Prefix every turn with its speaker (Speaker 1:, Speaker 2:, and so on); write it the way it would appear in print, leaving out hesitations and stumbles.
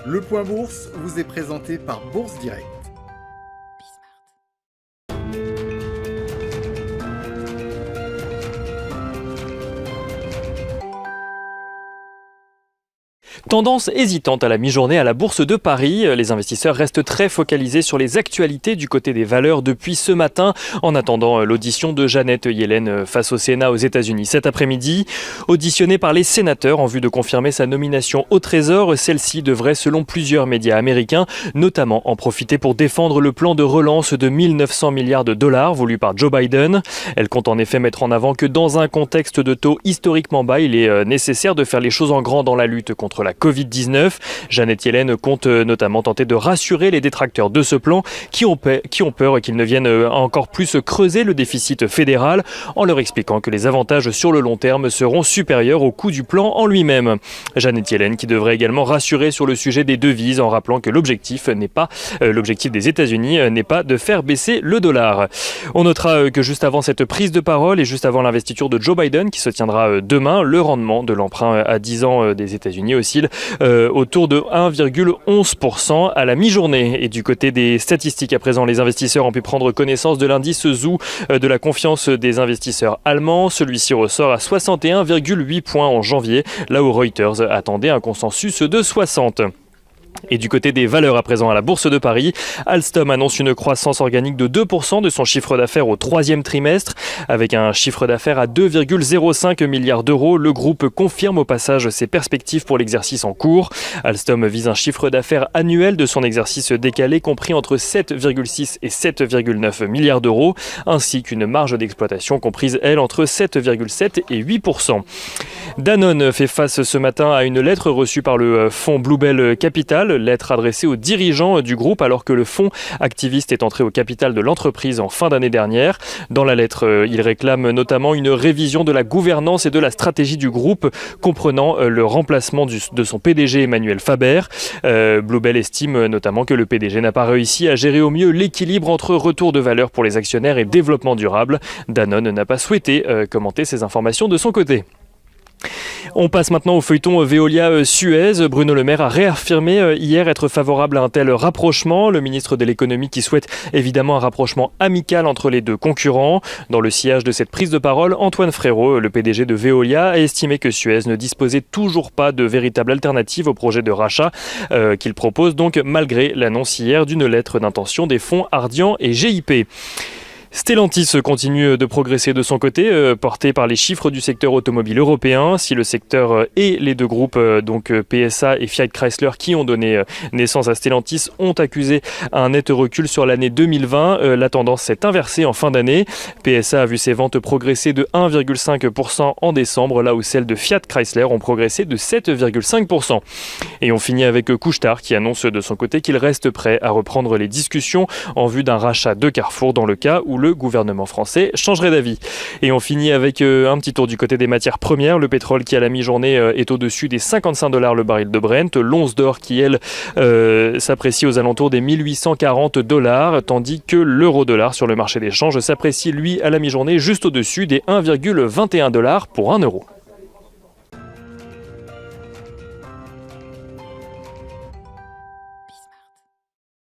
Speaker 1: Le Point Bourse vous est présenté par Bourse Direct.
Speaker 2: Tendance hésitante à la mi-journée à la Bourse de Paris. Les investisseurs restent très focalisés sur les actualités du côté des valeurs depuis ce matin, en attendant l'audition de Janet Yellen face au Sénat aux États-Unis cet après-midi. Auditionnée par les sénateurs en vue de confirmer sa nomination au Trésor, celle-ci devrait, selon plusieurs médias américains, notamment en profiter pour défendre le plan de relance de 1 900 milliards de dollars voulu par Joe Biden. Elle compte en effet mettre en avant que dans un contexte de taux historiquement bas, il est nécessaire de faire les choses en grand dans la lutte contre la Covid-19. Janet Yellen compte notamment tenter de rassurer les détracteurs de ce plan qui ont peur qu'il ne vienne encore plus creuser le déficit fédéral en leur expliquant que les avantages sur le long terme seront supérieurs au coût du plan en lui-même. Janet Yellen qui devrait également rassurer sur le sujet des devises en rappelant que l'objectif des États-Unis n'est pas de faire baisser le dollar. On notera que juste avant cette prise de parole et juste avant l'investiture de Joe Biden qui se tiendra demain, le rendement de l'emprunt à 10 ans des États-Unis oscille autour de 1,11% à la mi-journée. Et du côté des statistiques à présent, les investisseurs ont pu prendre connaissance de l'indice ZOO de la confiance des investisseurs allemands. Celui-ci ressort à 61,8 points en janvier, là où Reuters attendait un consensus de 60. Et du côté des valeurs à présent à la Bourse de Paris, Alstom annonce une croissance organique de 2% de son chiffre d'affaires au troisième trimestre. Avec un chiffre d'affaires à 2,05 milliards d'euros, le groupe confirme au passage ses perspectives pour l'exercice en cours. Alstom vise un chiffre d'affaires annuel de son exercice décalé compris entre 7,6 et 7,9 milliards d'euros, ainsi qu'une marge d'exploitation comprise, elle, entre 7,7 et 8%. Danone fait face ce matin à une lettre reçue par le fonds Bluebell Capital, lettre adressée aux dirigeants du groupe alors que le fonds activiste est entré au capital de l'entreprise en fin d'année dernière. Dans la lettre, il réclame notamment une révision de la gouvernance et de la stratégie du groupe, comprenant le remplacement de son PDG Emmanuel Faber. Bluebell estime notamment que le PDG n'a pas réussi à gérer au mieux l'équilibre entre retour de valeur pour les actionnaires et développement durable. Danone n'a pas souhaité commenter ces informations de son côté. On passe maintenant au feuilleton Veolia-Suez. Bruno Le Maire a réaffirmé hier être favorable à un tel rapprochement. Le ministre de l'économie qui souhaite évidemment un rapprochement amical entre les deux concurrents. Dans le sillage de cette prise de parole, Antoine Frérot, le PDG de Veolia, a estimé que Suez ne disposait toujours pas de véritable alternative au projet de rachat qu'il propose donc malgré l'annonce hier d'une lettre d'intention des fonds Ardian et GIP. Stellantis continue de progresser de son côté, porté par les chiffres du secteur automobile européen. Si le secteur et les deux groupes, donc PSA et Fiat Chrysler, qui ont donné naissance à Stellantis, ont accusé un net recul sur l'année 2020, la tendance s'est inversée en fin d'année. PSA a vu ses ventes progresser de 1,5% en décembre, là où celles de Fiat Chrysler ont progressé de 7,5%. Et on finit avec Couche-Tard qui annonce de son côté qu'il reste prêt à reprendre les discussions en vue d'un rachat de Carrefour dans le cas où le gouvernement français changerait d'avis. Et on finit avec un petit tour du côté des matières premières. Le pétrole qui à la mi-journée est au-dessus des $55 le baril de Brent. L'once d'or qui, elle, s'apprécie aux alentours des $1 840, tandis que l'euro-dollar sur le marché des changes s'apprécie, lui, à la mi-journée juste au-dessus des $1,21 pour 1 euro.